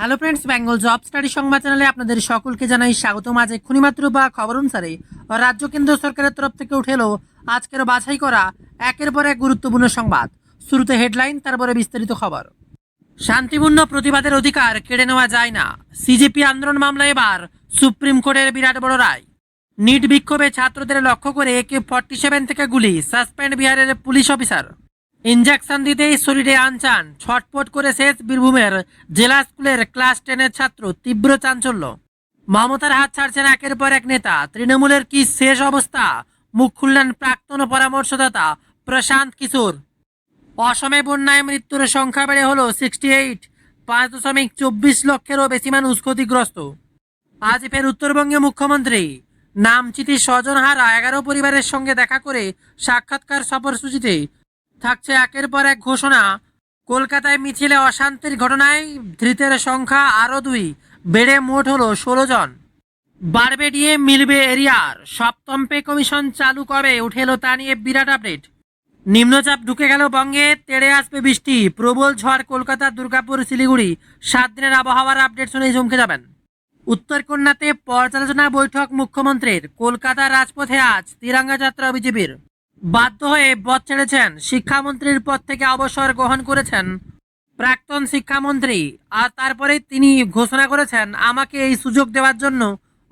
Hello friends, Bengal job study সংবাদ চ্যানেলে আপনাদের সকলকে জানাই স্বাগতম। আজ এক্ষুনি মাত্র বা খবর অনুসারে রাজ্য কেন্দ্র সরকারের তরফ থেকে উঠে এলো আজকের বাছাই করা একের পর এক গুরুত্বপূর্ণ সংবাদ। শুরুতে হেডলাইন, তারপরে বিস্তারিত খবর। শান্তিপূর্ণ প্রতিবাদের অধিকার কেড়ে নেওয়া যায় না, সিজেপি আন্দোলন মামলা এবার সুপ্রিম কোর্টের বিরাট বড় রায়। নিট বিক্ষোভে ছাত্রদের লক্ষ্য করে AK-47 থেকে গুলি, সাসপেন্ড বিহারের পুলিশ অফিসার। ইঞ্জেকশন দিতেই শরীরে আনচান, ছটপট করে শেষ বীরভূমের জেলা স্কুলের ক্লাস 10-এর ছাত্র, তীব্র চাঞ্চল্য। মমতার হাত ছাড়ছেন একের পর এক নেতা, তৃণমূলের কি শেষ অবস্থা, মুখ খুললেন প্রাক্তন পরামর্শদাতা প্রশান্ত কিশোর। অসমে বন্যায় মৃত্যুর সংখ্যা বেড়ে হলো 68, 5.24 লক্ষেরও বেশি মানুষ ক্ষতিগ্রস্ত। আজ ফের উত্তরবঙ্গে মুখ্যমন্ত্রী, নামচিতি স্বজনহারা 11 পরিবারের সঙ্গে দেখা করে সাক্ষাৎকার সফরসূচিতে থাকছে একের পর এক ঘোষণা। কলকাতায় মিছিলে অশান্তির ঘটনায় ধৃতের সংখ্যা আরও 2, বেড়ে মোট হলো 16 জন। বাড়বে ডিএ, মিলবে এরিয়ার, সপ্তম পে কমিশন চালু কবে উঠে এলো তা নিয়ে বিরাট আপডেট। নিম্নচাপ ঢুকে গেল বঙ্গে, তেড়ে আসবে বৃষ্টি, প্রবল ঝড় কলকাতা, দুর্গাপুর, শিলিগুড়ি। 7 দিনের আবহাওয়ার আপডেট শুনে চমকে যাবেন। উত্তরকন্যাতে পর্যালোচনা বৈঠক মুখ্যমন্ত্রীর, কলকাতার রাজপথে আজ তিরঙ্গা যাত্রা বিজেপির। বাধ্য হয়ে পদ ছেড়েছেন, শিক্ষামন্ত্রীর পদ থেকে অবসর গ্রহণ করেছেন প্রাক্তন শিক্ষামন্ত্রী। আর তারপরে তিনি ঘোষণা করেছেন, আমাকে এই সুযোগ দেওয়ার জন্য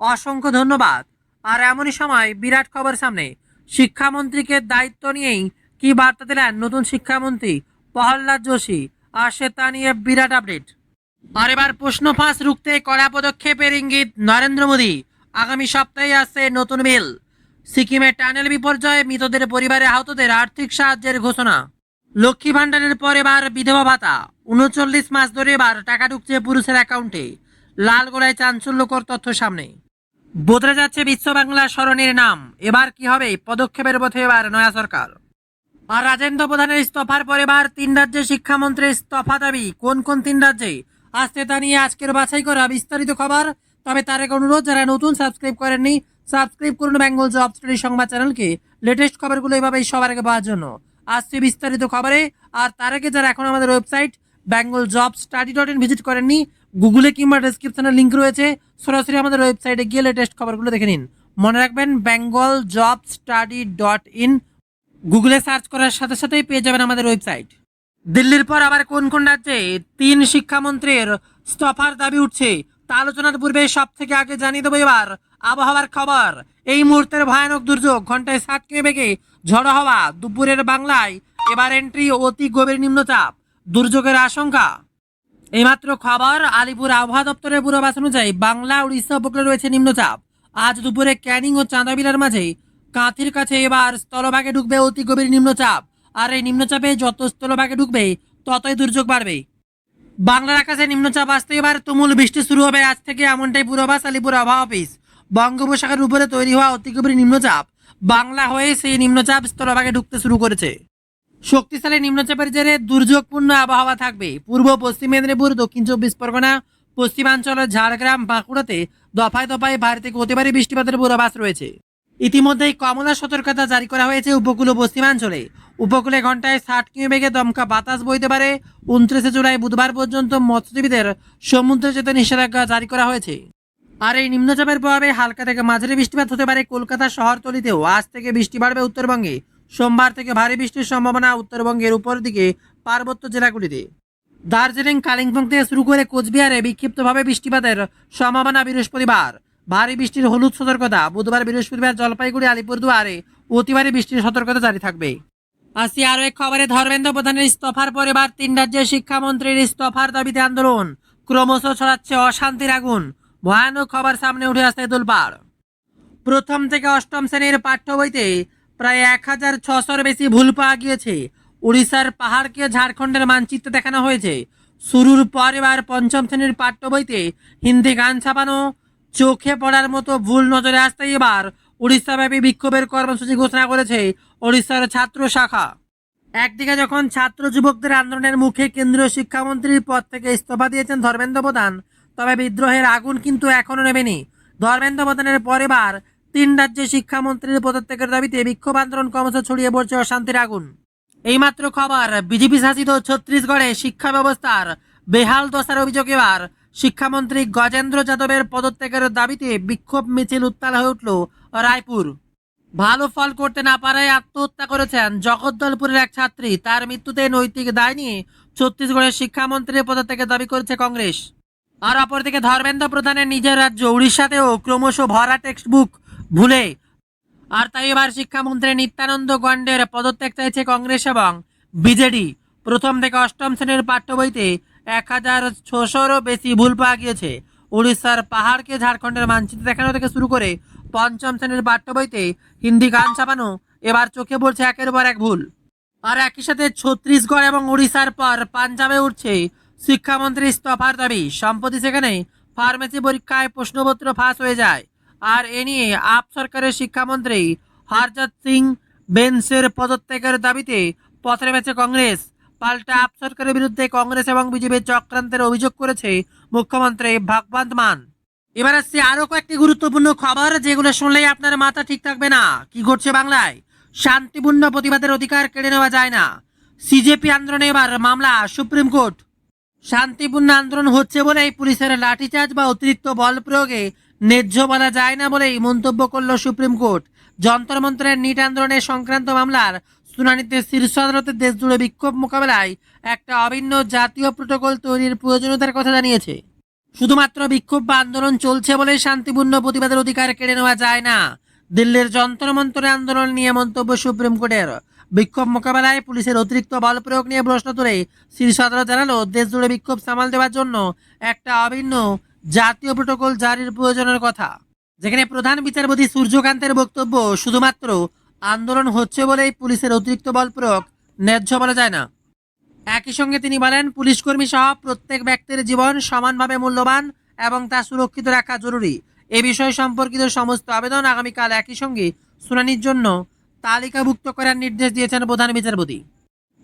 অসংখ্য ধন্যবাদ। আর এমনই সময় বিরাট খবর সামনে, শিক্ষামন্ত্রীকে দায়িত্ব নিয়েই কি বার্তা দিলেন নতুন শিক্ষামন্ত্রী প্রহ্লাদ যোশী, আর সে তা নিয়ে বিরাট আপডেট। আর এবার প্রশ্ন ফাঁস রুখতে কড়া পদক্ষেপের ইঙ্গিত নরেন্দ্র মোদী, আগামী সপ্তাহে আসছে নতুন বিল। সিকিমে টানেল বিপর্যয়ে মৃতদের পরিবারে আহতদের আর্থিক সাহায্যের ঘোষণা। লক্ষ্মী ভাণ্ডারের পর এবার বিধবা ভাতা, 39 মাস ধরে এবার টাকা ঢুকছে পুরুষের অ্যাকাউন্টে। লাল গোলায় চাঞ্চল্যকর তথ্য সামনে। বদলে যাচ্ছে বিশ্ব বাংলা স্মরণের নাম, এবার কি হবে, পদক্ষেপের পথে এবার নয়া সরকার। আর রাজেন্দ্র প্রধানের ইস্তফার পর এবার 3 রাজ্যের শিক্ষামন্ত্রীর ইস্তফা দাবি, কোন কোন 3 রাজ্যে আসছে তা নিয়ে আজকের বাছাই করা বিস্তারিত খবর। তবে তার এক অনুরোধ, যারা নতুন সাবস্ক্রাইব করেননি সাবস্ক্রাইব করুন বেঙ্গল জব স্টাডি সংবাদ চ্যানেলকে, লেটেস্ট খবরগুলো এভাবেই সবার আগে পাওয়ার জন্য। আসছে বিস্তারিত খবরে। আর তার আগে যারা এখন আমাদের ওয়েবসাইট bengalJobStudy.in ভিজিট করেননি, গুগলে কিংবা ডেসক্রিপশনে লিঙ্ক রয়েছে, সরাসরি আমাদের ওয়েবসাইটে গিয়ে লেটেস্ট খবরগুলো দেখে নিন। মনে রাখবেন bengalJobStudy.in গুগলে সার্চ করার সাথে সাথেই পেয়ে যাবেন আমাদের ওয়েবসাইট। দিল্লির পর আবার কোন কোন রাজ্যে 3 শিক্ষামন্ত্রীর ইস্তফার দাবি উঠছে তা আলোচনার পূর্বে সব থেকে আগে জানিয়ে দেবো এবার আবহাওয়ার খবর। এই মুহূর্তের ভয়ানক দুর্যোগ, ঘন্টায় 60 কিমি বেগে ঝড়ো হওয়া, দুপুরের বাংলায় এবার এন্ট্রি অতি গভীর নিম্নচাপ, দুর্যোগের আশঙ্কা। এইমাত্র খবর, আলিপুর আবহাওয়া দপ্তরের পূর্বাভাস অনুযায়ী বাংলা উড়িষ্যা উপকূলে রয়েছে নিম্নচাপ। আজ দুপুরে ক্যানিং ও চাঁদাবিলার মাঝে কাঁথির কাছে এবার স্থলভাগে ঢুকবে অতি গভীর নিম্নচাপ। আর এই নিম্নচাপে যত স্থলভাগে ঢুকবে ততই দুর্যোগ বাড়বে। বাংলার আকাশে নিম্নচাপ আসতে এবার তুমুল বৃষ্টি শুরু হবে আজ থেকে, এমনটাই পূর্বাভাস আলিপুর আবহাওয়া অফিস। বঙ্গোপসাগরের উপরে তৈরি হওয়া অতি গভীর নিম্নচাপ বাংলা হয়ে সেই নিম্নচাপ স্থলভাগে ঢুকতে শুরু করেছে। শক্তিশালী নিম্নচাপের জেরে দুর্যোগপূর্ণ আবহাওয়া থাকবে পূর্ব পশ্চিম মেদিনীপুর, দক্ষিণ 24 পরগনা, পশ্চিমাঞ্চলের ঝাড়গ্রাম, বাঁকুড়াতে দফায় দফায় ভারী থেকে অতি ভারী বৃষ্টিপাতের পূর্বাভাস রয়েছে। ইতিমধ্যেই কমলা সতর্কতা জারি করা হয়েছে উপকূল ও পশ্চিমাঞ্চলে। উপকূলে ঘন্টায় 60 কিমি বেগে দমকা বাতাস বইতে পারে। 29 জুলাই বুধবার পর্যন্ত মৎস্যজীবীদের সমুদ্রে যেতে নিষেধাজ্ঞা জারি করা হয়েছে। আর এই নিম্নচাপের প্রভাবে হালকা থেকে মাঝারি বৃষ্টিপাত হতে পারে কলকাতা শহরতলিতেও। আজ থেকে বৃষ্টি বাড়বে উত্তরবঙ্গে, সোমবার থেকে ভারী বৃষ্টির সম্ভাবনা উত্তরবঙ্গের উপর দিকে পার্বত্য জেলাগুলিতে। দার্জিলিং, কালিম্পং থেকে শুরু করে কোচবিহারে বিক্ষিপ্তভাবে বৃষ্টিপাতের সম্ভাবনা বৃহস্পতিবার। ভারী বৃষ্টির হলুদ সতর্কতা বুধবার, বৃহস্পতিবার জলপাইগুড়ি, আলিপুরদুয়ারে অতি ভারী বৃষ্টির সতর্কতা জারি থাকবে। আসি আরও এক খবরে, ধর্মেন্দ্র প্রধানের ইস্তফার পর এবার 3 রাজ্যের শিক্ষামন্ত্রীর ইস্তফার দাবিতে আন্দোলন, ক্রমশ ছড়াচ্ছে অশান্তির আগুন। ভয়ানক খবর সামনে উঠে আসছে তোলপাড়। প্রথম থেকে অষ্টম শ্রেণীর পাঠ্য বইতে প্রায় 1600-র বেশি ভুল পাওয়া গিয়েছে। উড়িষ্যার পাহাড়কে ঝাড়খণ্ডের মানচিত্রে দেখানো হয়েছে। শুরুর পর এবার পঞ্চম শ্রেণীর পাঠ্য বইতে হিন্দি গান ছাপানো, চোখে পড়ার মতো ভুল নজরে আসতেই এবার উড়িষ্যাব্যাপী বিক্ষোভের কর্মসূচি ঘোষণা করেছে ওড়িশার ছাত্র শাখা। একদিকে যখন ছাত্র যুবকদের আন্দোলনের মুখে কেন্দ্রীয় শিক্ষামন্ত্রীর পদ থেকে ইস্তফা দিয়েছেন ধর্মেন্দ্র প্রধান, তবে বিদ্রোহের আগুন কিন্তু এখনও নেমেনি। ধর্মেন্দ্র প্রধানের পর এবার 3 রাজ্যের শিক্ষামন্ত্রীর পদত্যাগের দাবিতে বিক্ষোভ আন্দোলন ক্রমশ ছড়িয়ে পড়ছে অশান্তির আগুন। এইমাত্র খবর, বিজেপি শাসিত ছত্তিশগড়ে শিক্ষা ব্যবস্থার বেহাল দশার অভিযোগ এবার শিক্ষামন্ত্রী গজেন্দ্র যাদবের পদত্যাগের দাবিতে বিক্ষোভ মিছিল উত্তাল হয়ে উঠল রায়পুর। ভালো ফল করতে না পারায় আত্মহত্যা করেছেন জগদ্দলপুরের এক ছাত্রী। তার মৃত্যুতে নৈতিক দায় নিয়ে ছত্তিশগড়ের শিক্ষামন্ত্রীর পদত্যাগের দাবি করেছে কংগ্রেস। আর অপরদিকে ধর্মেন্দ্র প্রধানের নিজের রাজ্য উড়িষ্যাতেও ক্রমশ ভরা টেক্সট বুক ভুলে, আর তাই এবার শিক্ষামন্ত্রী নিত্যানন্দ গণ্ডের পদত্যাগ চাইছে কংগ্রেস এবং বিজেডি। প্রথম থেকে অষ্টম শ্রেণীর পাঠ্য বইতে 1600-রও বেশি ভুল পাওয়া গিয়েছে। উড়িষ্যার পাহাড়কে ঝাড়খণ্ডের মানচিত্র দেখানো থেকে শুরু করে পঞ্চম শ্রেণীর পাঠ্য বইতে হিন্দি গান ছাপানো এবার চোখে পড়ছে একের পর এক ভুল। আর একই সাথে ছত্তিশগড় এবং উড়িষ্যার পর পাঞ্জাবে উঠছে শিক্ষামন্ত্রী ইস্তফার দাবি। সম্প্রতি সেখানে ফার্মেসি পরীক্ষায় প্রশ্নপত্র ফাঁস হয়ে যায়, আর এ নিয়ে আপ সরকারের শিক্ষামন্ত্রী হরজত সিং বেন্সের পদত্যাগের দাবিতে পথে নেমেছে কংগ্রেস। পাল্টা আপ সরকারের বিরুদ্ধে কংগ্রেস এবং বিজেপির চক্রান্তের অভিযোগ করেছে মুখ্যমন্ত্রী ভগবন্ত মান। এবার আসছে আরো কয়েকটি গুরুত্বপূর্ণ খবর, যেগুলো শুনলেই আপনার মাথা ঠিক থাকবে না। কি ঘটছে বাংলায়? শান্তিপূর্ণ প্রতিবাদের অধিকার কেড়ে নেওয়া যায় না। সিজেপি আন্দোলনে এবার মামলা সুপ্রিম কোর্ট। শান্তিপূর্ণ আন্দোলন হচ্ছে বলেই পুলিশের লাঠিচার্জ বা অতিরিক্ত বল প্রয়োগে ন্যায্য বলা যায় না বলেই মন্তব্য করল সুপ্রিম কোর্ট। যন্তর মন্ত্রের নিট আন্দোলনের সংক্রান্ত মামলার শুনানিতে শীর্ষ আদালতের দেশজুড়ে বিক্ষোভ মোকাবেলায় একটা অভিন্ন জাতীয় প্রোটোকল তৈরির প্রয়োজনীয়তার কথা জানিয়েছে। শুধুমাত্র বিক্ষোভ বা আন্দোলন চলছে বলে শান্তিপূর্ণ প্রতিবাদের অধিকার কেড়ে নেওয়া যায় না। দিল্লির যন্তর মন্তরে আন্দোলন নিয়ে মন্তব্য সুপ্রিম কোর্টের। বিক্ষোভ মোকাবেলায় পুলিশের অতিরিক্ত বল প্রয়োগ নিয়ে প্রশ্ন তুলে শীর্ষ আদালত জানালো, দেশজুড়ে বিক্ষোভ সামাল দেওয়ার জন্য একটা অভিন্ন জাতীয় প্রোটোকল জারির প্রয়োজনের কথা। যেখানে প্রধান বিচারপতি সূর্যকান্তের বক্তব্য, শুধুমাত্র আন্দোলন হচ্ছে বলেই পুলিশের অতিরিক্ত বল প্রয়োগ ন্যায্য বলা যায় না। একই সঙ্গে তিনি বলেন, পুলিশকর্মী সহ প্রত্যেক ব্যক্তির জীবন সমানভাবে মূল্যবান এবং তা সুরক্ষিত রাখা জরুরি। এ বিষয় সম্পর্কিত সমস্ত আবেদন আগামীকাল একই সঙ্গে শুনানির জন্য তালিকাভুক্ত করার নির্দেশ দিয়েছেন প্রধান বিচারপতি।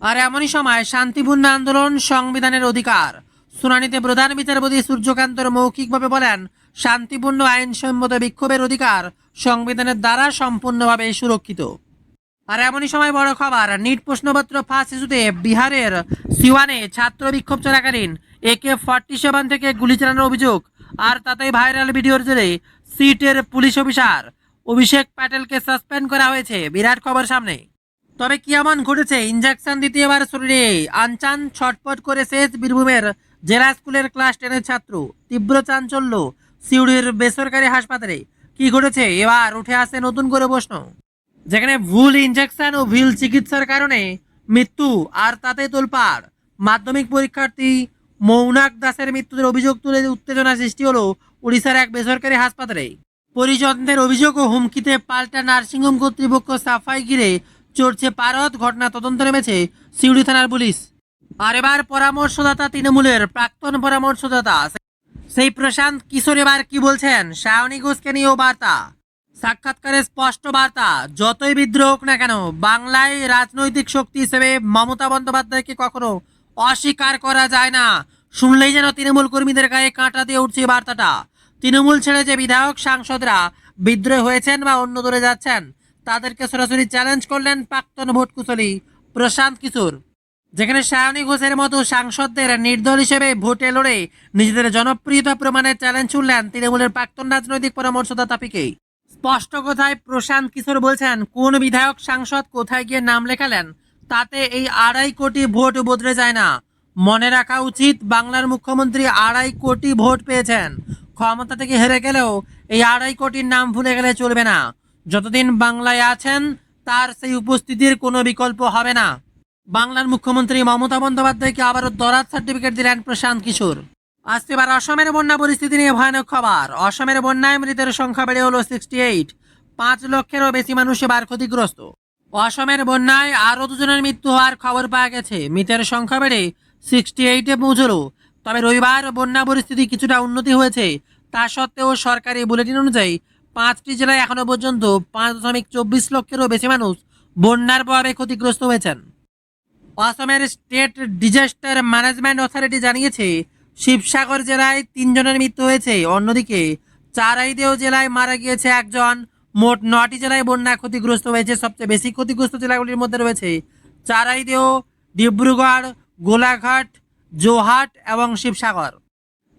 আর এমনই সময় শান্তিপূর্ণ আন্দোলন সংবিধানের অধিকার। শুনানিতে প্রধান বিচারপতি সূর্যকান্তর মৌখিকভাবে বলেন, শান্তিপূর্ণ আইনসম্মত বিক্ষোভের অধিকার সংবিধানের দ্বারা সম্পূর্ণভাবে সুরক্ষিত। আর এমনই সময় বড় খবর, নিট প্রশ্নপত্র ফাঁস ইস্যুতে বিহারের সিওয়ানে ছাত্র বিক্ষোভ চলাকালীন AK-47 থেকে গুলি চালানোর অভিযোগ, আর তাতেই ভাইরাল ভিডিওর জেরে সিটের পুলিশ অফিসার অভিষেক প্যাটেলকে সাসপেন্ড করা হয়েছে। বিরাট খবর সামনে। তবে কি এমন ঘটেছে? ইঞ্জেকশন দিতে এবার শরীরে আনচান, ছটপট করে শেষ বীরভূমের জেলা স্কুলের ক্লাস 10-এর ছাত্র। তীব্র চাঞ্চল্য সিউড়ির বেসরকারি হাসপাতালে। কি ঘটেছে? এবার উঠে আসে নতুন করে প্রশ্ন, যেখানে ভুল ইঞ্জেকশন ও ভুল চিকিৎসার কারণে মৃত্যু, আর তাতে তোলপাড়। মাধ্যমিক পরীক্ষার্থী মৌনাক দাসের মৃত্যুর অভিযোগ তুলে উত্তেজনা সৃষ্টি হলো উড়িষ্যার এক বেসরকারি হাসপাতালে। পরিজনদের অভিযোগ ও হুমকিতে পাল্টা নার্সিংহোম কর্তৃপক্ষ সাফাই ঘিরে চড়ছে পারদ। ঘটনা তদন্ত নেমেছে সিউড়ি থানার পুলিশ। আর এবার পরামর্শদাতা তৃণমূলের প্রাক্তন পরামর্শদাতা সেই প্রশান্ত কিশোর এবার কি বলছেন? শাওনি ঘোষকে নিয়েও বার্তা। সাক্ষাৎকারে স্পষ্ট বার্তা, যতই বিদ্রোহ হোক না কেন বাংলায় রাজনৈতিক শক্তি হিসেবে মমতা বন্দ্যোপাধ্যায়কে কখনো অস্বীকার করা যায় না। শুনলেই যেন তৃণমূল কর্মীদের গায়ে কাঁটা দিয়ে উঠছে বার্তাটা। তৃণমূল ছেড়ে যে বিধায়ক সাংসদরা বিদ্রোহ হয়েছেন বা অন্য দলে যাচ্ছেন, তাদেরকে সরাসরি চ্যালেঞ্জ করলেন প্রাক্তন ভোট কুশলী প্রশান্ত কিশোর। যেখানে শায়নী ঘোষের মতো সাংসদদের নির্দল হিসেবে ভোটে লড়ে নিজেদের জনপ্রিয়তা প্রমাণের চ্যালেঞ্জ ছুড়লেন তৃণমূলের প্রাক্তন রাজনৈতিক পরামর্শদাতা পিকে। স্পষ্ট কথায় প্রশান্ত কিশোর বলছেন, কোন বিধায়ক সাংসদ কোথায় গিয়ে নাম লেখালেন তাতে এই 2.5 কোটি ভোট বদলে যায় না। মনে রাখা উচিত, বাংলার মুখ্যমন্ত্রী 2.5 কোটি ভোট পেয়েছেন। ক্ষমতা থেকে হেরে গেলেও এই 2.5 কোটির নাম ভুলে গেলে চলবে না। যতদিন বাংলায় আছেন তার সেই উপস্থিতির কোনো বিকল্প হবে না। বাংলার মুখ্যমন্ত্রী মমতা বন্দ্যোপাধ্যায়কে আবারও দরাদ সার্টিফিকেট দিলেন প্রশান্ত কিশোর। আসছে এবার অসমের বন্যা পরিস্থিতি নিয়ে ভয়ানক খবর। অসমের বন্যায় মৃতের সংখ্যা বেড়ে হলো 68। 5 লক্ষেরও বেশি মানুষ এবার ক্ষতিগ্রস্ত। অসমের বন্যায় আরও 2 জনের মৃত্যু হওয়ার খবর পাওয়া গেছে। মৃতের সংখ্যা বেড়ে 68-এ পৌঁছলো। তবে রবিবার বন্যা পরিস্থিতি কিছুটা উন্নতি হয়েছে। তা সত্ত্বেও সরকারি বুলেটিন অনুযায়ী 5টি জেলায় এখনো পর্যন্ত 5.24 লক্ষেরও বেশি মানুষ বন্যার প্রভাবে ক্ষতিগ্রস্ত হয়েছেন। অসমের স্টেট ডিজাস্টার ম্যানেজমেন্ট অথরিটি জানিয়েছে, শিবসাগর জেলায় 3 জনের মৃত্যু হয়েছে। অন্যদিকে চারাইদেও জেলায় মারা গিয়েছে 1 জন। মোট 9টি জেলায় বন্যা ক্ষতিগ্রস্ত হয়েছে। সবচেয়ে বেশি ক্ষতিগ্রস্ত জেলাগুলির মধ্যে রয়েছে চারাইদেও, ডিব্রুগড়, গোলাঘাট, জোহাট এবং শিবসাগর।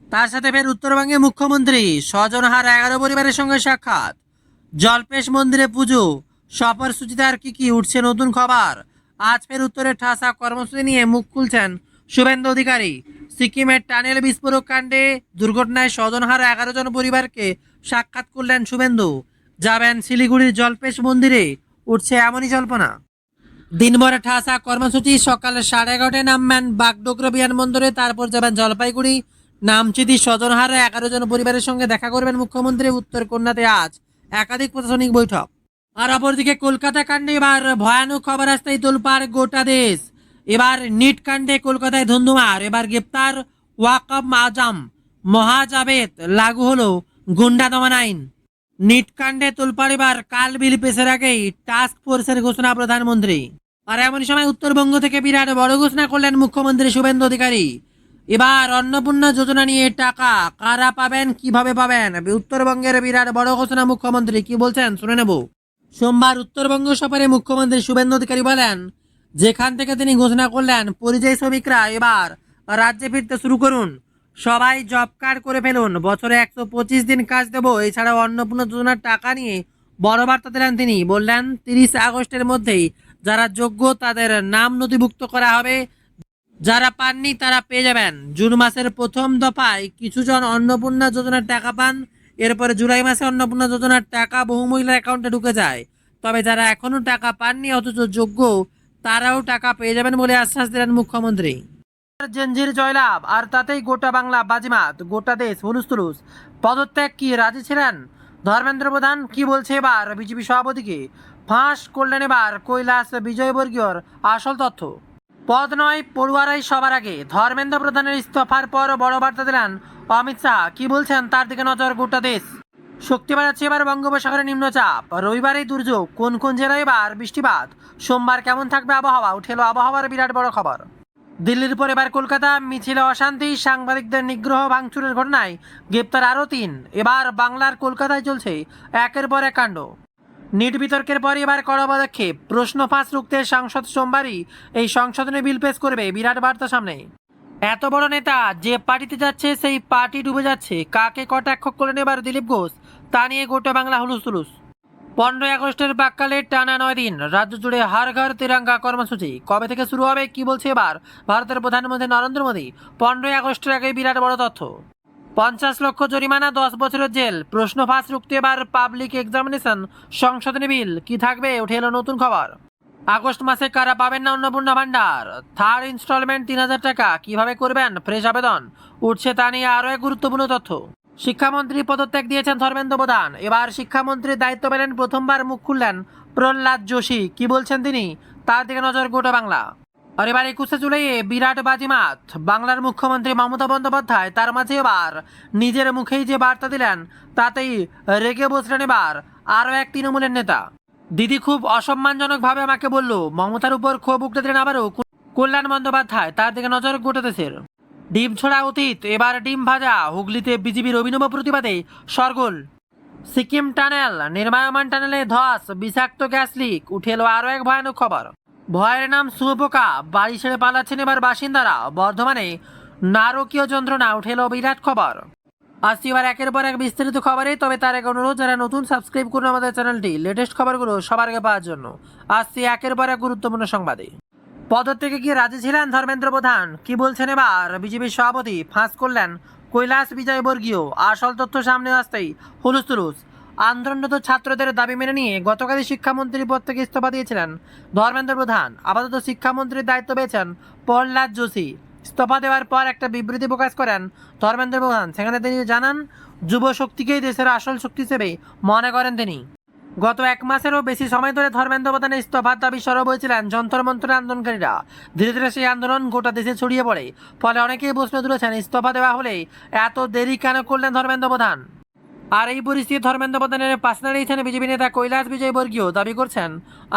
তার সাথে ফের উত্তরবঙ্গে মুখ্যমন্ত্রী স্বজনহার 11 পরিবারের সঙ্গে সাক্ষাৎ, জল্পেশ মন্দিরে পুজো, সফর সূচিতে আর কি উঠছে নতুন খবর। আজ ফের উত্তরের ঠাসা কর্মসূচি নিয়ে মুখ খুলছেন শুভেন্দু অধিকারী। সিকিমের টানেল বিস্ফোরক কাণ্ডে দুর্ঘটনায় স্বজনহারা 11 জন পরিবারকে সাক্ষাৎ করলেন শুভেন্দু। যাবেন শিলিগুড়ির জল্পেশ মন্দিরে, উঠছে এমনই জল্পনা। দিনভর ঠাসা কর্মসূচি, সকাল 11:30টায় নামবেন বাগডোগরা বিমানবন্দরে, তারপর যাবেন জলপাইগুড়ি। নামচিতি স্বজনহারা 11 জন পরিবারের সঙ্গে দেখা করবেন মুখ্যমন্ত্রী। উত্তর কন্যাতে আজ একাধিক প্রশাসনিক বৈঠক। আর অপরদিকে কলকাতা কাণ্ডে এবার ভয়ানক খবর আসতেই তোলপাড় গোটা দেশ। এবার নিট কাণ্ডে কলকাতায় ধুন্ধুমার, এবার গ্রেপ্তার ওয়াকব আজম মহাজাবেদ, লাগু হলো গুন্ডা দমন আইন। নিট কাণ্ডে তোলপাড়, এবার কাল বিল পেশের আগেই টাস্ক ফোর্সের ঘোষণা প্রধানমন্ত্রী। আর এমন সময় উত্তরবঙ্গ থেকে বিরাট বড় ঘোষণা করলেন মুখ্যমন্ত্রী শুভেন্দু অধিকারী। এবার অন্নপূর্ণা যোজনা নিয়ে টাকা কারা পাবেন, কিভাবে পাবেন, উত্তরবঙ্গের বিরাট বড় ঘোষণা মুখ্যমন্ত্রী কি বলছেন শুনে নেব। সোমবার উত্তরবঙ্গ সফরে মুখ্যমন্ত্রী শুভেন্দু অধিকারী বলেন, যেখান থেকে তিনি ঘোষণা করলেন পরিযায়ী শ্রমিকরা এবার রাজ্যে ফিরতে শুরু করুন, সবাই জব কার্ড করে ফেলুন, বছরে 125 দিন কাজ দেবো। এছাড়াও অন্নপূর্ণা যোজনার টাকা নিয়ে বড় বার্তা দিলেন তিনি। বললেন 30 আগস্টের মধ্যেই যারা যোগ্য তাদের নাম নথিভুক্ত করা হবে, যারা পাননি তারা পেয়ে যাবেন। জুন মাসের প্রথম দফায় কিছুজন অন্নপূর্ণা যোজনার টাকা পান, এরপরে জুলাই মাসে অন্নপূর্ণা যোজনার টাকা বহু মহিলার অ্যাকাউন্টে ঢুকে যায়। তবে যারা এখনো টাকা পাননি অথচ যোগ্য, তারাও টাকা পেয়ে যাবেন বলে আশ্বাস দিলেন মুখ্যমন্ত্রী। জেনজির জয়লাভ, আর তাতেই গোটা বাংলা বাজিমাত, গোটা দেশ হুলুস্থুলুস। পদত্যাগ কি রাজি ছিলেন ধর্মেন্দ্র প্রধান? কি বলছে এবার বিজেপি সভাপতিকে ফাঁস করলেন এবার কৈলাস বিজয়বর্গীয়র আসল তথ্য। পদ নয় পড়ুয়ারাই সবার আগে, ধর্মেন্দ্র প্রধানের ইস্তফার পর বড় বার্তা দিলেন অমিত শাহ। কি বলছেন তার দিকে নজর গোটা দেশ। শক্তি বাড়াচ্ছে এবার বঙ্গোপসাগরে নিম্নচাপ, রবিবারেই দুর্যোগ, কোন কোন জেলায় এবার বৃষ্টিপাত, সোমবার কেমন থাকবে আবহাওয়া, উঠে এলো আবহাওয়ার বিরাট বড় খবর। দিল্লির পর এবার কলকাতা, মিছিলে অশান্তি, সাংবাদিকদের নিগ্রহ ভাঙচুরের ঘটনায় গ্রেপ্তার আরও 3। এবার বাংলার কলকাতায় চলছে একের পর এক কাণ্ড। নিট বিতর্কের পর এবার কড়া পদক্ষেপ, প্রশ্ন ফাঁস রুখতে সংসদ সোমবারই এই সংশোধনী বিল পেশ করবে, বিরাট বার্তা সামনে। এত বড় নেতা যে পার্টিতে যাচ্ছে সেই পার্টি ডুবে যাচ্ছে, কাকে কটাক্ষ করলেন এবার দিলীপ ঘোষ, তা নিয়ে গোটা বাংলা হুলুস্থুলুস। 15 আগস্টের প্রাক্কালে টানা 9 দিন রাজ্য জুড়ে হর ঘর তিরঙ্গা কর্মসূচি কবে থেকে শুরু হবে, কি বলছে এবার ভারতের প্রধানমন্ত্রী নরেন্দ্র মোদী। 15 আগস্টের আগে বিরাট বড় তথ্য, 50 লক্ষ জরিমানা, 10 বছরের জেল, প্রশ্ন ফাঁস রুখতে এবার পাবলিক এক্সামিনেশন সংশোধনী বিল কি থাকবে, উঠে এলো নতুন খবর। আগস্ট মাসে কারা পাবেন না অন্নপূর্ণা ভান্ডার, থার্ড ইনস্টলমেন্ট 3000 টাকা, কিভাবে করবেন ফ্রেশ আবেদন, উঠছে তা নিয়ে আরও এক গুরুত্বপূর্ণ তথ্য। শিক্ষামন্ত্রী পদত্যাগ দিয়েছেন ধর্মেন্দ্র প্রধান, এবার শিক্ষামন্ত্রীর দায়িত্ব পেলেন, প্রথমবার মুখ খুললেন প্রহ্লাদ যোশী। কি বলছেন তিনি, তার দিকে নজর গোটা বাংলা। আর এবার 21শে জুলাইয়ে বিরাট বাজিমাত, বাংলার মুখ্যমন্ত্রী মমতা বন্দ্যোপাধ্যায় তার মাঝে এবার নিজের মুখেই যে বার্তা দিলেন তাতেই রেগে বসলেন এবার আরও এক তৃণমূলের নেতা। দিদি খুব অসম্মানজনকভাবে আমাকে বলল, মমতার উপর ক্ষোভ উঠতে দিলেন আবারও কল্যাণ বন্দ্যোপাধ্যায়, তার দিকে নজর গোটা দেশের। ডিম ছোড়া অতীত, এবার ডিম ভাজা, হুগলিতে বিজেপির অভিনব প্রতিবাদে সরগোল। সিকিম টানেল, নির্মায়মান টানেলে ধস, বিষাক্ত গ্যাস লিক, উঠে এলো আরও এক ভয়ানক খবর। ভয়ের নাম শুয়োপোকা, বাড়ি ছেড়ে পালাচ্ছেন এবার বাসিন্দারা, বর্ধমানে নারকীয় যন্ত্রণা, উঠে এলো বিরাট খবর। আসছি এবার একের পর এক বিস্তারিত খবরে, তবে তার এক অনুরোধ, যারা নতুন সাবস্ক্রাইব করুন আমাদের চ্যানেলটি, লেটেস্ট খবরগুলো সবার আগে পাওয়ার জন্য। আসছি একের পর এক গুরুত্বপূর্ণ সংবাদে। পদত্যাগে কি রাজি ছিলেন ধর্মেন্দ্র প্রধান, কি বলছেন এবার বিজেপির সভাপতি, ফাঁস করলেন কৈলাস বিজয়বর্গীয়, আসল তথ্য সামনে আসতেই হুলুস্থুলুস। আন্দোলনরত ছাত্রদের দাবি মেনে নিয়ে গতকালই শিক্ষামন্ত্রী পদ থেকে ইস্তফা দিয়েছিলেন ধর্মেন্দ্র প্রধান, আপাতত শিক্ষামন্ত্রীর দায়িত্ব পেয়েছেন প্রহ্লাদ যোশী। ইস্তফা দেওয়ার পর একটা বিবৃতি প্রকাশ করেন ধর্মেন্দ্র প্রধান, সেখানে তিনি জানান যুব শক্তিকেই দেশের আসল শক্তি হিসেবে মনে করেন তিনি। গত 1 মাসেরও বেশি সময় ধরে ধর্মেন্দ্র প্রধানের ইস্তফার দাবি সরব হয়েছিলেন যন্ত্র মন্ত্রের আন্দোলনকারীরা। ধীরে ধীরে সেই আন্দোলন গোটা দেশে ছড়িয়ে পড়ে, ফলে অনেকেই প্রশ্ন তুলেছেন ইস্তফা দেওয়া হলে এত দেরি কেন করলেন ধর্মেন্দ্র প্রধান। আর এই পরিস্থিতি ধর্মেন্দ্র প্রধানের পাশে দাঁড়িয়েছেন বিজেপি নেতা কৈলাস বিজয়বর্গীয়, দাবি করছেন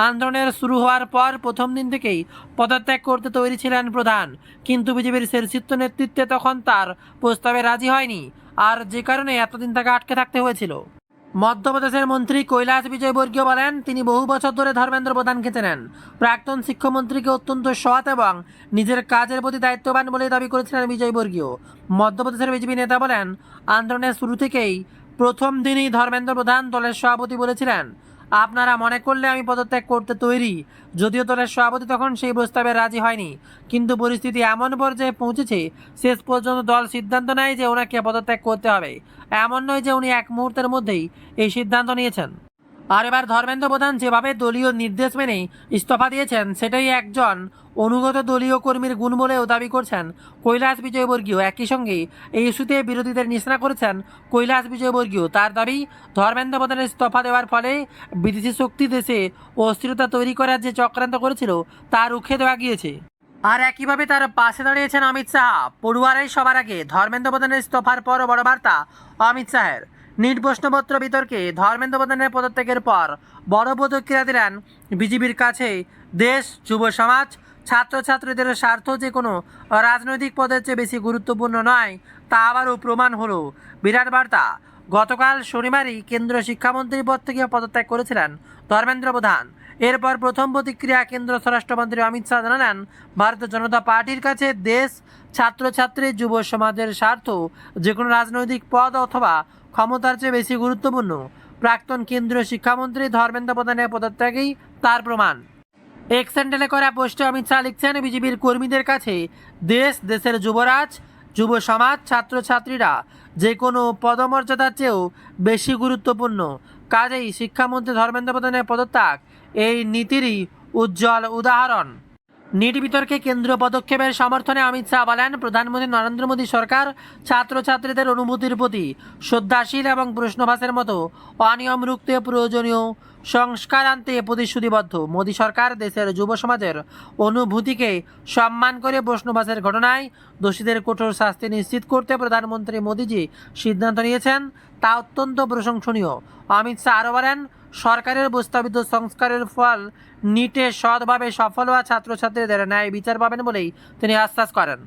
আন্দোলনের শুরু হওয়ার পর প্রথম দিন থেকেই পদত্যাগ করতে তৈরি ছিলেন প্রধান, কিন্তু বিজেপির শীর্ষ নেতৃত্বে তখন তার প্রস্তাবে রাজি হয়নি, আর যে কারণে এতদিন তাকে আটকে থাকতে হয়েছিল। মধ্যপ্রদেশের মন্ত্রী কৈলাস বিজয়বর্গীয় বলেন, তিনি বহু বছর ধরে ধর্মেন্দ্র প্রধানকে চেনেন। প্রাক্তন শিক্ষামন্ত্রীকে অত্যন্ত সৎ এবং নিজের কাজের প্রতি দায়িত্ববান বলে দাবি করেছিলেন বিজয়বর্গীয়। মধ্যপ্রদেশের বিজেপি নেতা বলেন, আন্দোলনের শুরু থেকেই প্রথম দিনই ধর্মেন্দ্র প্রধান দলের সভাপতি বলেছিলেন, আপনারা মনে করলে আমি পদত্যাগ করতে তৈরি। যদিও দলের সভাপতি তখন সেই প্রস্তাবে রাজি হয়নি, কিন্তু পরিস্থিতি এমন পর্যায়ে পৌঁছেছে শেষ পর্যন্ত দল সিদ্ধান্ত নেয় যে ওনাকে পদত্যাগ করতে হবে। এমন নয় যে উনি এক মুহূর্তের মধ্যেই এই সিদ্ধান্ত নিয়েছেন। আর এবার ধর্মেন্দ্র প্রধান যেভাবে দলীয় নির্দেশ মেনে ইস্তফা দিয়েছেন, সেটাই একজন অনুগত দলীয় কর্মীর গুণ বলেও দাবি করছেন কৈলাস বিজয়বর্গীয়। একই সঙ্গে এই ইস্যুতে বিরোধীদের নিশানা করেছেন কৈলাস বিজয়বর্গীয়। তার দাবি, ধর্মেন্দ্র প্রধানের ইস্তফা দেওয়ার ফলে বিদেশি শক্তি দেশে অস্থিরতা তৈরি করার যে চক্রান্ত করেছিল তা রুখে দেওয়া গিয়েছে। আর একইভাবে তার পাশে দাঁড়িয়েছেন অমিত শাহ। পড়ুয়ারাই সবার আগে, ধর্মেন্দ্র প্রধানের ইস্তফার পর বড় বার্তা অমিত শাহের। নিট প্রশ্নপত্র বিতর্কে ধর্মেন্দ্র প্রধানের পদত্যাগের পর বড় প্রতিক্রিয়া দিলেন বিজেপির কাছে দেশ, যুব সমাজ, ছাত্রছাত্রীদের স্বার্থ যে কোনো রাজনৈতিক পদের চেয়ে বেশি গুরুত্বপূর্ণ নয়, তা আবারও প্রমাণ হলো। বিরাট বার্তা। গতকাল শনিবারই কেন্দ্রীয় শিক্ষামন্ত্রীর পদ থেকে পদত্যাগ করেছিলেন ধর্মেন্দ্র প্রধান। এরপর প্রথম প্রতিক্রিয়া কেন্দ্র স্বরাষ্ট্রমন্ত্রী অমিত শাহ জানালেন, ভারতীয় জনতা পার্টির কাছে দেশ, ছাত্রছাত্রী, যুব সমাজের স্বার্থ যে কোনো রাজনৈতিক পদ অথবা ক্ষমতার চেয়ে বেশি গুরুত্বপূর্ণ। প্রাক্তন কেন্দ্রীয় শিক্ষামন্ত্রী ধর্মেন্দ্র প্রধানের পদত্যাগই তার প্রমাণ। এক্স হ্যান্ডেলে করা পোস্টে অমিত শাহ লিখছেন, বিজেপির কর্মীদের কাছে দেশ, দেশের যুবরাজ, যুব সমাজ, ছাত্রছাত্রীরা যে কোনো পদমর্যাদার চেয়েও বেশি গুরুত্বপূর্ণ। কাজেই শিক্ষামন্ত্রী ধর্মেন্দ্র প্রধানের পদত্যাগ এই নীতিরই উজ্জ্বল উদাহরণ। নিট বিতর্কে কেন্দ্রীয় পদক্ষেপের সমর্থনে অমিত শাহ বলেন, প্রধানমন্ত্রী নরেন্দ্র মোদী সরকার ছাত্রছাত্রীদের অনুভূতির প্রতি শ্রদ্ধাশীল এবং প্রশ্নভাসের মতো অনিয়ম রুখতে প্রয়োজনীয় সংস্কার আনতে প্রতিশ্রুতিবদ্ধ। মোদী সরকার দেশের যুব সমাজের অনুভূতিকে সম্মান করে প্রশ্নভাসের ঘটনায় দোষীদের কঠোর শাস্তি নিশ্চিত করতে প্রধানমন্ত্রী মোদীজি সিদ্ধান্ত নিয়েছেন, তা অত্যন্ত প্রশংসনীয়। অমিত শাহ আরও বলেন, সরকারের প্রস্তাবিত সংস্কারের ফল নিটে সৎভাবে সফল হওয়া ছাত্রছাত্রীদের ন্যায় বিচার পাবেন বলেই তিনি আশ্বাস করেন।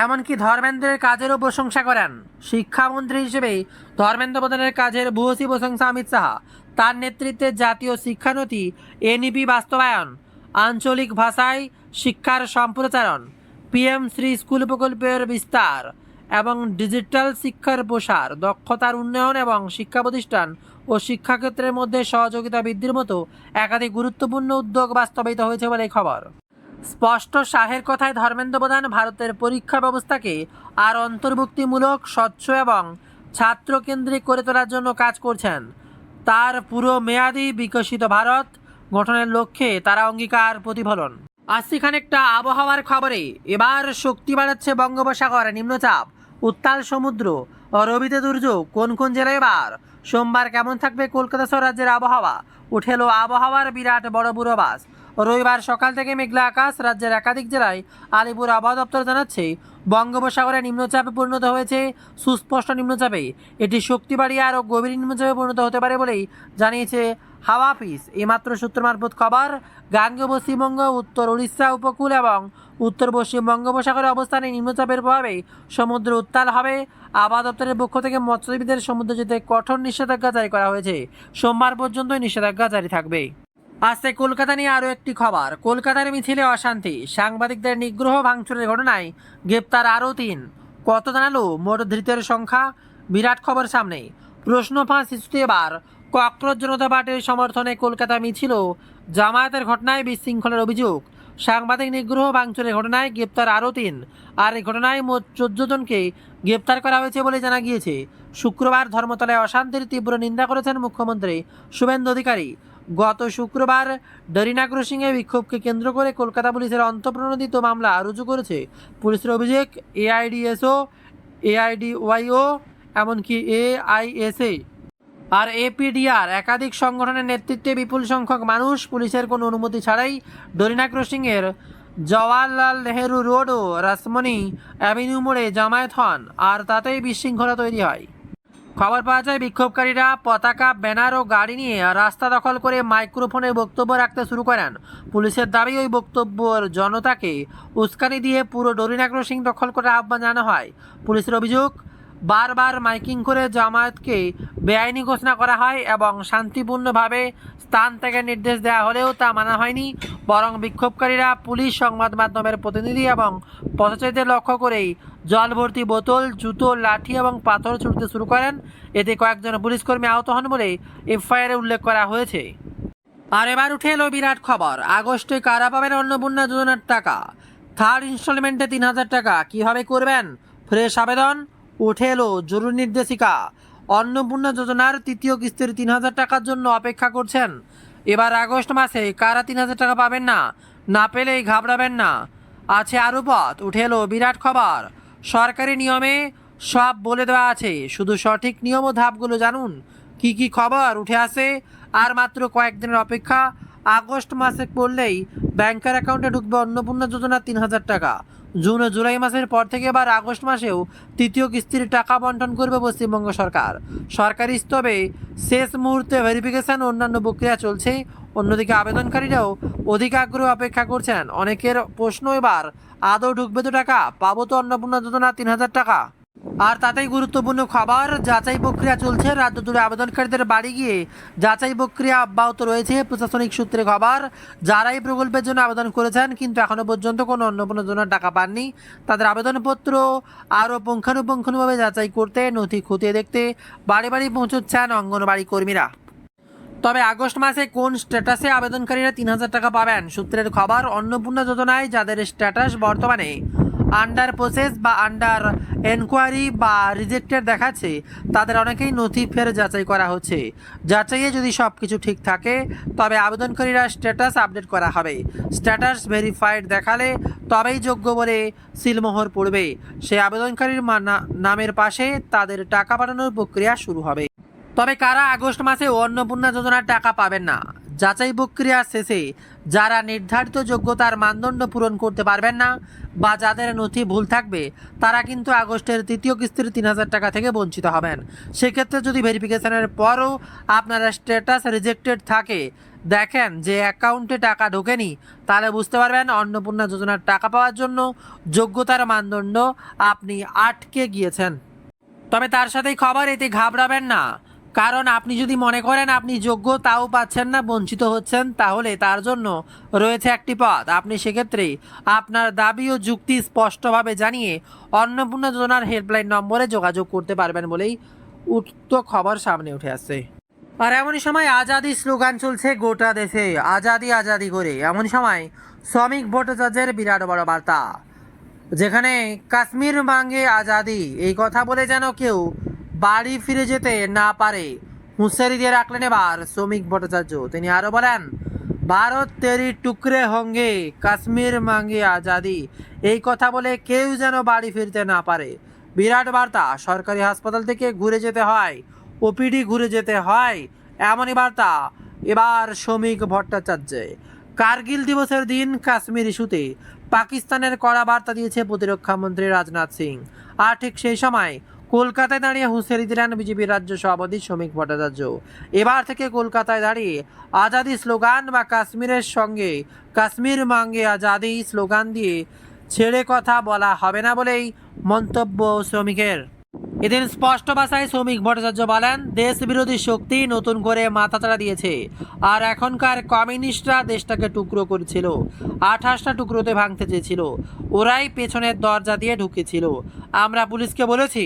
এমনকি ধর্মেন্দ্রের কাজেরও প্রশংসা করেন। শিক্ষামন্ত্রী হিসেবে ধর্মেন্দ্র প্রধানের কাজের ভূয়সী প্রশংসা অমিত শাহ। তার নেতৃত্বে জাতীয় শিক্ষানীতি এনইপি বাস্তবায়ন, আঞ্চলিক ভাষায় শিক্ষার সম্প্রচারণ, পিএম শ্রী স্কুল প্রকল্পের বিস্তার এবং ডিজিটাল শিক্ষার প্রসার, দক্ষতার উন্নয়ন এবং শিক্ষা প্রতিষ্ঠান ও শিক্ষাক্ষেত্রের মধ্যে সহযোগিতা বৃদ্ধির মতো একাধিক গুরুত্বপূর্ণ উদ্যোগ বাস্তবায়িত হয়েছে বলে খবর। স্পষ্ট শাহের কথায় ধর্মেন্দ্র প্রধান ভারতের পরীক্ষা ব্যবস্থাকে আর অন্তর্ভুক্তিমূলক, স্বচ্ছ এবং ছাত্রকেন্দ্রিক করে তোলার জন্য কাজ করছেন। তার পুরো মেয়াদী বিকশিত ভারত গঠনের লক্ষ্যে তারা অঙ্গীকার প্রতিফলন। আসছি খানিকটা আবহাওয়ার খবরে। এবার শক্তি বাড়াচ্ছে বঙ্গোপসাগর নিম্নচাপ, উত্তাল সমুদ্র ও রবিতে দুর্যোগ। কোন কোন জেলায় এবার সোমবার কেমন থাকবে কলকাতা সহ রাজ্যের আবহাওয়া? উঠে এলো আবহাওয়ার বিরাট বড় পূর্বাভাস। রবিবার সকাল থেকে মেঘলা আকাশ। রাজ্যের একাধিক জেলায় আলিপুর আবহাওয়া দপ্তর জানাচ্ছে, বঙ্গোপসাগরে নিম্নচাপে পরিণত হয়েছে সুস্পষ্ট নিম্নচাপে। এটি শক্তি বাড়িয়ে আরও গভীর নিম্নচাপে পরিণত হতে পারে বলেই জানিয়েছে হাওয়া অফিস। এইমাত্র সূত্র মারফত খবর, গাঙ্গেয় পশ্চিমবঙ্গ, উত্তর উড়িষ্যা উপকূল এবং উত্তর পশ্চিম বঙ্গোপসাগরে অবস্থানে নিম্নচাপের প্রভাবে সমুদ্র উত্তাল হবে। আবহাওয়া দপ্তরের পক্ষ থেকে মৎস্যজীবীদের সমুদ্রে যেতে কঠোর নিষেধাজ্ঞা জারি করা হয়েছে। সোমবার পর্যন্তই নিষেধাজ্ঞা জারি থাকবে। আজকে কলকাতা নিয়ে আরও একটি খবর। কলকাতার মিছিলে অশান্তি, সাংবাদিকদের নিগ্রহ ভাঙচুরের ঘটনায় গ্রেপ্তার আরও 3। কত জানালো মোট ধৃতের সংখ্যা? বিরাট খবর সামনে। প্রশ্ন ফাঁস ইস্যুতে এবার ককরোচ জনতা পার্টির সমর্থনে কলকাতা মিছিল জামায়াতের ঘটনায় বিশৃঙ্খলার অভিযোগ। সাংবাদিক নিগ্রহ ভাঙচুরের ঘটনায় গ্রেপ্তার আরও 3। আর এই ঘটনায় মোট 14 জনকে গ্রেপ্তার করা হয়েছে বলে জানা গিয়েছে। শুক্রবার ধর্মতলায় অশান্তির তীব্র নিন্দা করেছেন মুখ্যমন্ত্রী শুভেন্দু অধিকারী। গত শুক্রবার ডরিনা ক্রসিংয়ে বিক্ষোভকে কেন্দ্র করে কলকাতা পুলিশের অন্তঃপ্রণোদিত মামলা রুজু করেছে। পুলিশের অভিযোগ, এআইডিএসও, এআইডিওয়াইও, এমনকি এআইএসএ আর এপিডিআর একাধিক সংগঠনের নেতৃত্বে বিপুল সংখ্যক মানুষ পুলিশের কোনো অনুমতি ছাড়াই ডরিনা ক্রসিংয়ের জওয়াহরলাল নেহেরু রোড ও রাসমণি অ্যাভিনিউ মোড়ে জমায়েত হন, আর তাতেই বিশৃঙ্খলা তৈরি হয়। খবর পাওয়া যায়, বিক্ষোভকারীরা পতাকা, ব্যানার ও গাড়ি নিয়ে রাস্তা দখল করে মাইক্রোফোনে বক্তব্য রাখতে শুরু করেন। পুলিশের দাবি, ওই বক্তব্যের জনতাকে উস্কানি দিয়ে পুরো ডরিনা ক্রসিং দখল করার আহ্বান জানানো হয়। পুলিশের অভিযোগ, বারবার মাইকিং করে জামায়াতকে বেআইনি ঘোষণা করা হয় এবং শান্তিপূর্ণভাবে স্থান ত্যাগের নির্দেশ দেওয়া হলেও তা মানা হয়নি, বরং বিক্ষোভকারীরা পুলিশ, সংবাদ মাধ্যমের প্রতিনিধি এবং পথচারীদের লক্ষ্য করেই জল ভর্তি বোতল, জুতো, লাঠি এবং পাথর ছুড়তে শুরু করেন। এতে কয়েকজন পুলিশকর্মী আহত হন বলে এফআইআরে উল্লেখ করা হয়েছে। আর এবার উঠে এলো বিরাট খবর, আগস্টে কারা পাবেন অন্নপূর্ণা যোজনার টাকা। থার্ড ইনস্টলমেন্টে 3,000 টাকা কীভাবে করবেন ফ্রেশ আবেদন। উঠে এলো জরুরি নির্দেশিকা, অন্নপূর্ণা যোজনার তৃতীয় কিস্তির 3,000 টাকার জন্য অপেক্ষা করছেন। এবার আগস্ট মাসে কারা 3,000 টাকা পাবেন না, না পেলেই ঘাবড়াবেন না, আছে আরও পথ। উঠে এলো বিরাট খবর, সরকারি নিয়মে সব বলে দেওয়া আছে, শুধু সঠিক নিয়ম ও ধাপগুলো জানুন। কি কি খবর উঠে আসে, আর মাত্র কয়েকদিনের অপেক্ষা। আগস্ট মাসে পড়লেই ব্যাংকের অ্যাকাউন্টে ঢুকবে অন্নপূর্ণা যোজনার 3,000 টাকা। জুন ও জুলাই মাসের পর থেকে এবার আগস্ট মাসেও তৃতীয় কিস্তির টাকা বন্টন করবে পশ্চিমবঙ্গ সরকার। সরকারি স্তরে শেষ মুহূর্তে ভেরিফিকেশন ও অন্যান্য প্রক্রিয়া চলছে। অন্যদিকে আবেদনকারীরাও অধিক আগ্রহ অপেক্ষা করছেন। অনেকের প্রশ্ন, এবার আদৌ ঢুকবে তো টাকা, পাবো তো অন্নপূর্ণা যোজনা 3,000 টাকা। আর তাতেই গুরুত্বপূর্ণ খবর, যাচাই প্রক্রিয়া চলছে রাজ্য জুড়ে। আবেদনকারীদের বাড়ি গিয়ে যাচাই প্রক্রিয়া অব্যাহত রয়েছে। প্রশাসনিক সূত্রে খবর, যারা এই প্রকল্পের জন্য আবেদন করেছেন কিন্তু এখনও পর্যন্ত কোনো অন্নপূর্ণা যোজনার টাকা পাননি, তাদের আবেদনপত্র আরও পুঙ্খানুপুঙ্খানুভাবে যাচাই করতে, নথি খতিয়ে দেখতে বাড়ি বাড়ি পৌঁছচ্ছেন অঙ্গনবাড়ি কর্মীরা। তবে আগস্ট মাসে কোন স্ট্যাটাসে আবেদনকারীরা 3,000 টাকা পাবেন? সূত্রের খবর, অন্নপূর্ণা যোজনায় যাদের স্ট্যাটাস বর্তমানে আন্ডার প্রসেস বা আন্ডার এনকোয়ারি বা রিজেক্টেড দেখাচ্ছে, তাদের অনেকেই নথি ফের যাচাই করা হচ্ছে। যাচাইয়ে যদি সব কিছু ঠিক থাকে তবে আবেদনকারীরা স্ট্যাটাস আপডেট করা হবে। স্ট্যাটাস ভেরিফাইড দেখালে তবেই যোগ্য বলে সিলমোহর পড়বে। সেই আবেদনকারীর নামের পাশে তাদের টাকা পাঠানোর প্রক্রিয়া শুরু হবে। তবে কারা আগস্ট মাসে অন্নপূর্ণা যোজনার টাকা পাবেন না? যাচাই প্রক্রিয়া শেষে যারা নির্ধারিত যোগ্যতার মানদণ্ড পূরণ করতে পারবেন না বা যাদের নথি ভুল থাকবে, তারা কিন্তু আগস্টের তৃতীয় কিস্তির 3,000 টাকা থেকে বঞ্চিত হবেন। সেক্ষেত্রে যদি ভেরিফিকেশনের পরও আপনার স্ট্যাটাস রিজেক্টেড থাকে, দেখেন যে অ্যাকাউন্টে টাকা ঢোকেনি, তাহলে বুঝতে পারবেন অন্নপূর্ণা যোজনার টাকা পাওয়ার জন্য যোগ্যতার মানদণ্ড আপনি আটকে গিয়েছেন। তবে তার সাথেই খবর, এতে ঘাবড়াবেন না, কারণ আপনি যদি মনে করেন আপনি যোগ্য তাও পাচ্ছেন না, বঞ্চিত হচ্ছেন, তাহলে তার জন্য রয়েছে একটি পথ। আপনি সেক্ষেত্রে আপনার দাবি ও যুক্তি স্পষ্টভাবে জানিয়ে অন্নপূর্ণা যোজনার হেল্পলাইন নম্বরে যোগাযোগ করতে পারবেন বলেই উক্ত খবর সামনে উঠে আসছে। আর এমনই সময় আজাদি স্লোগান চলছে গোটা দেশে, আজাদি আজাদি করে। এমন সময় শ্রমিক ভট্টাচার্যের বিরাট বড় বার্তা, যেখানে কাশ্মীর মাঙ্গে আজাদি, এই কথা বলে যেন কেউ বাড়ি ফিরে যেতে না পারে, হুঁশিয়ারি দিয়ে রাখলেন এবার শ্রমিক ভট্টাচার্য। তিনি আরও বলেন, ভারত তেরি টুকরে হোঙ্গে, কাশ্মীর মাঙ্গে আজাদি, এই কথা বলে কেউ যেন বাড়ি ফিরতে না পারে। বিরাট বার্তা, সরকারি হাসপাতাল থেকে ঘুরে যেতে হয়, ওপিডি ঘুরে যেতে হয়, এমনই বার্তা এবার শ্রমিক ভট্টাচার্য। কার্গিল দিবসের দিন কাশ্মীর ইস্যুতে পাকিস্তানের কড়া বার্তা দিয়েছে প্রতিরক্ষা মন্ত্রী রাজনাথ সিং। আর ঠিক সেই সময় কলকাতায় দাঁড়িয়ে হুঁশিয়ারি দিলেন বিজেপির রাজ্য সভাপতি শ্রমিক ভট্টাচার্য। এবার থেকে কলকাতায় দাঁড়িয়ে আজাদি স্লোগান বা কাশ্মীরের সঙ্গে কাশ্মীর মাঙ্গে আজাদি স্লোগান দিয়ে ছেড়ে কথা বলা হবে না বলেই মন্তব্য শ্রমিকের। এদিন স্পষ্ট ভাষায় শ্রমিক ভট্টাচার্য বলেন, দেশ বিরোধী শক্তি নতুন করে মাথাচাড়া দিয়েছে, আর এখনকার কমিউনিস্টরা দেশটাকে টুকরো করেছিল, 28টা টুকরোতে ভাঙতে চেয়েছিল, ওরাই পেছনের দরজা দিয়ে ঢুকেছিল। আমরা পুলিশকে বলেছি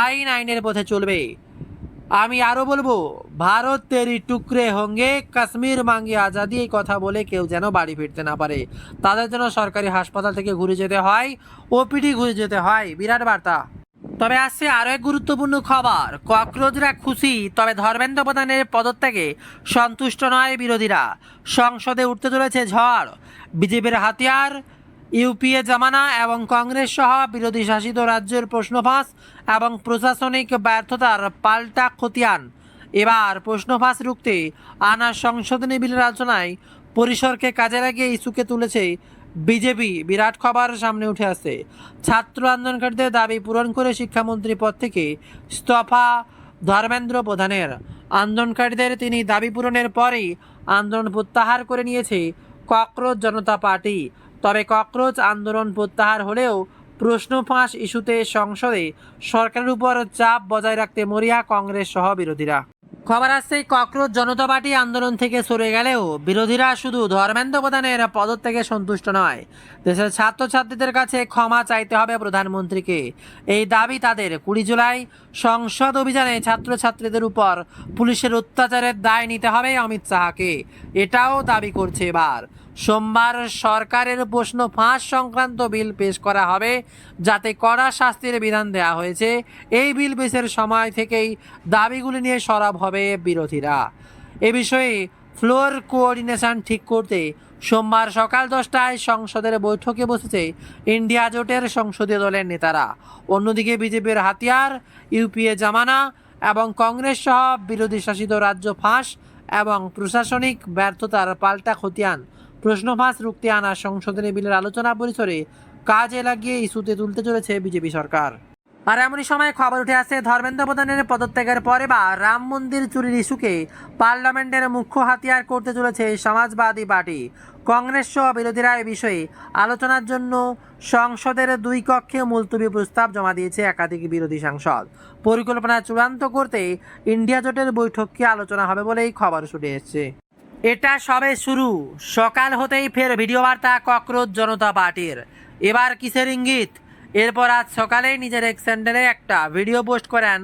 আইন আইনের পথে চলবে। আমি আরও বলবো, ভারত তেরি টুকরে হোঙ্গে, কাশ্মীর মাঙ্গে আজাদি, এই কথা বলে কেউ যেন বাড়ি ফিরতে না পারে, তাদের যেন সরকারি হাসপাতাল থেকে ঘুরে যেতে হয়, ওপিডি ঘুরে যেতে হয়। বিরাট বার্তা। তবে আসছে আরও এক গুরুত্বপূর্ণ খবর, ককরোচরা খুশি, তবে ধর্মেন্দ্র প্রধানের পদত্যাগে সন্তুষ্ট নয় বিরোধীরা। সংসদে উঠতে চলেছে ঝড়। বিজেপির হাতিয়ার ইউপিএ জামানা এবং কংগ্রেস সহ বিরোধী শাসিত রাজ্যের প্রশ্ন ফাঁস এবং প্রশাসনিক ব্যর্থতার পাল্টা খতিয়ান। এবার প্রশ্ন ফাঁস রুখতে আনা সংশোধনী বিলের আলোচনায় পরিসরকে কাজে লাগিয়ে ইস্যুকে তুলেছে বিজেপি। বিরাট খবর সামনে উঠে আসছে, ছাত্র আন্দোলনকারীদের দাবি পূরণ করে শিক্ষামন্ত্রী পদ থেকে ইস্তফা ধর্মেন্দ্র প্রধানের। আন্দোলনকারীদের তিনি দাবি পূরণের পরেই আন্দোলন প্রত্যাহার করে নিয়েছে ককরোচ জনতা পার্টি। তবে ককরোচ আন্দোলন প্রত্যাহার হলেও প্রশ্ন ফাঁস ইস্যুতে সংসদে সরকারের উপর চাপ বজায় রাখতে মরিয়া কংগ্রেস সহ বিরোধীরা। খবর আসছে, ককরোচ জনতা পার্টি আন্দোলন থেকে সরে গেলেও বিরোধীরা শুধু ধর্মেন্দ্র প্রধানের পদত্যাগে সন্তুষ্ট নয়, দেশের ছাত্রছাত্রীদের কাছে ক্ষমা চাইতে হবে প্রধানমন্ত্রীকে। এই দাবি তাদের। 20 জুলাই সংসদ অভিযানে ছাত্রছাত্রীদের উপর পুলিশের অত্যাচারের দায় নিতে হবে অমিত শাহকে, এটাও দাবি করছে এবার। সোমবার সরকারের প্রশ্ন ফাঁস সংক্রান্ত বিল পেশ করা হবে, যাতে কড়া শাস্তির বিধান দেওয়া হয়েছে। এই বিল পেশের সময় থেকেই দাবিগুলি নিয়ে সরব হবে বিরোধীরা। এ বিষয়ে ফ্লোর কোঅর্ডিনেশন ঠিক করতে সোমবার সকাল 10টায় সংসদের বৈঠকে বসেছে ইন্ডিয়া জোটের সংসদীয় দলের নেতারা। অন্যদিকে বিজেপির হাতিয়ার ইউপিএ জামানা এবং কংগ্রেস সহ বিরোধী শাসিত রাজ্য ফাঁস এবং প্রশাসনিক ব্যর্থতার পাল্টা খতিয়ান প্রশ্ন ফাঁস রুখতে আনা সংশোধনী বিলের আলোচনা পরিসরে কাজে লাগিয়ে ইস্যুতে তুলতে চলেছে বিজেপি সরকার। আর এমনই সময় খবর উঠে আসে, ধর্মেন্দ্র প্রধানের পদত্যাগের পরে বা রাম মন্দির চুরির ইস্যুকে পার্লামেন্টের মুখ্য হাতিয়ার করতে চলেছে সমাজবাদী পার্টি। কংগ্রেস সহ বিরোধীরা এ বিষয়ে আলোচনার জন্য সংসদের 2 কক্ষে মুলতবি প্রস্তাব জমা দিয়েছে একাধিক বিরোধী সাংসদ। পরিকল্পনা চূড়ান্ত করতে ইন্ডিয়া জোটের বৈঠকে আলোচনা হবে বলেই খবর ছুটে এসেছে। এটা সবে শুরু। সকাল হতেই ফের ভিডিও বার্তা ককরোচ জনতা পার্টির। এবার কিসের ইঙ্গিত? এরপর আজ সকালে নিজের এক স্যান্ডেলে একটা ভিডিও পোস্ট করেন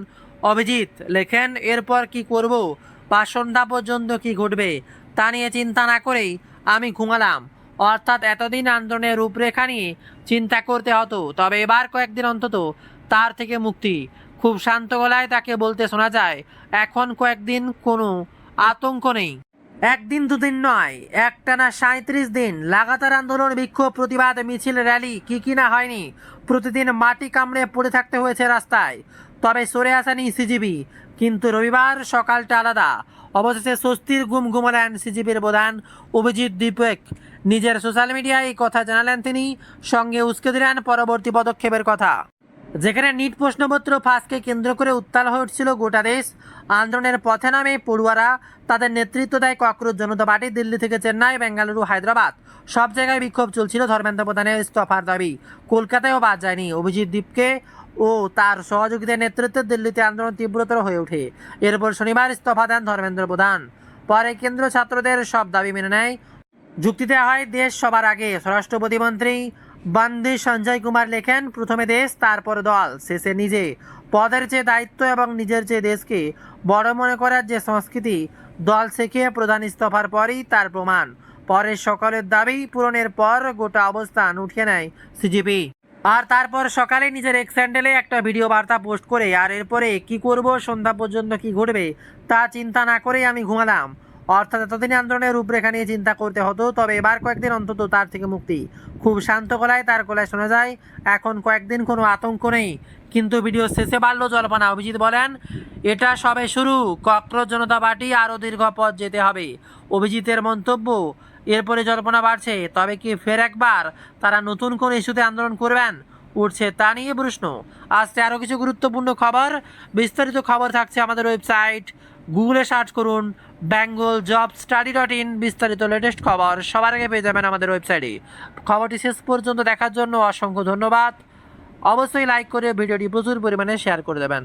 অভিজিৎ। লেখেন, এরপর কি করব বা সন্ধ্যা পর্যন্ত কি ঘটবে তা নিয়ে চিন্তা না করেই আমি ঘুমালাম। অর্থাৎ এতদিন আন্দোলনের রূপরেখা নিয়ে চিন্তা করতে হতো, তবে এবার কয়েকদিন অন্তত তার থেকে মুক্তি। খুব শান্ত গলায় তাকে বলতে শোনা যায়, এখন কয়েকদিন কোনো আতঙ্ক নেই। একদিন দুদিন নয়, একটানা 37 দিন লাগাতার আন্দোলন, বিক্ষোভ, প্রতিবাদ, মিছিল, র্যালি, কি না হয়নি। প্রতিদিন মাটি কামড়ে পড়ে থাকতে হয়েছে রাস্তায়। তবে সরে আসেনি সিজিবি। কিন্তু রবিবার সকালটা আলাদা। অবশেষে স্বস্তির ঘুম ঘুমালেন সিজিবির প্রধান অভিজিৎ দীপক। নিজের সোশ্যাল মিডিয়ায় এই কথা জানালেন তিনি, সঙ্গে উস্কে দিলেন পরবর্তী পদক্ষেপের কথা। যেখানে নিট প্রশ্নপত্র ফাঁসকে কেন্দ্র করে উত্তাল হয়ে উঠছিল গোটা দেশ, আন্দোলনের পথে নামে পড়ুয়ারা। তাদের নেতৃত্ব দেয় ককরোচ জনতা পার্টি। দিল্লি থেকে চেন্নাই, বেঙ্গালুরু, হায়দ্রাবাদ সব জায়গায় বিক্ষোভ চলছিল ধর্মেন্দ্র প্রধানের ইস্তফার দাবি। কলকাতায়ও বাদ যায়নি। অভিজিৎ দীপকে ও তার সহযোগীদের নেতৃত্বে দিল্লিতে আন্দোলন তীব্রতর হয়ে ওঠে। এরপর শনিবার ইস্তফা দেন ধর্মেন্দ্র প্রধান। পরে কেন্দ্র ছাত্রদের সব দাবি মেনে নেয়। যুক্তি দেওয়া হয় দেশ সবার আগে। স্বরাষ্ট্র প্রতিমন্ত্রী বন্দে সঞ্জয় কুমার লেখেন, প্রথমে দেশ, তারপর দল, শেষে নিজে। পদের চেয়ে দায়িত্ব এবং নিজের চেয়ে দেশকে বড় মনে করার যে সংস্কৃতি দল শেখে, প্রধান ইস্তফার পরই তার প্রমাণ। পরে সকলের দাবি পূরণের পর গোটা অবস্থান উঠিয়ে নেয় সিজিপি। আর তারপর সকালে নিজের এক স্যান্ডেলে একটা ভিডিও বার্তা পোস্ট করে, আর এরপরে কি করব, সন্ধ্যা পর্যন্ত কি ঘটবে তা চিন্তা না করেই আমি ঘুমালাম। অর্থাৎ এতদিন আন্দোলনের রূপরেখা নিয়ে চিন্তা করতে হতো, তবে এবার কয়েকদিন অন্তত তার থেকে মুক্তি। খুব শান্ত গলায় তার গলায় শোনা যায়, এখন কয়েকদিন কোনো আতঙ্ক নেই। কিন্তু ভিডিও শেষে বাড়ল জল্পনা। অভিজিৎ বলেন, এটা সবে শুরু। ককরোচ জনতা পার্টি আরও দীর্ঘ পথ যেতে হবে। অভিজিতের মন্তব্য, এরপরে জল্পনা বাড়ছে, তবে কি ফের একবার তারা নতুন কোন ইস্যুতে আন্দোলন করবেন উঠছে তা নিয়ে প্রশ্ন। আজকে আরও কিছু গুরুত্বপূর্ণ খবর, বিস্তারিত খবর থাকছে আমাদের ওয়েবসাইট। গুগলে সার্চ করুন bengalJobStudy.in। বিস্তারিত লেটেস্ট খবর সবার আগে পেয়ে যাবেন আমাদের ওয়েবসাইটে। খবরটি শেষ পর্যন্ত দেখার জন্য অসংখ্য ধন্যবাদ। অবশ্যই লাইক করে ভিডিওটি প্রচুর পরিমাণে শেয়ার করে দেবেন।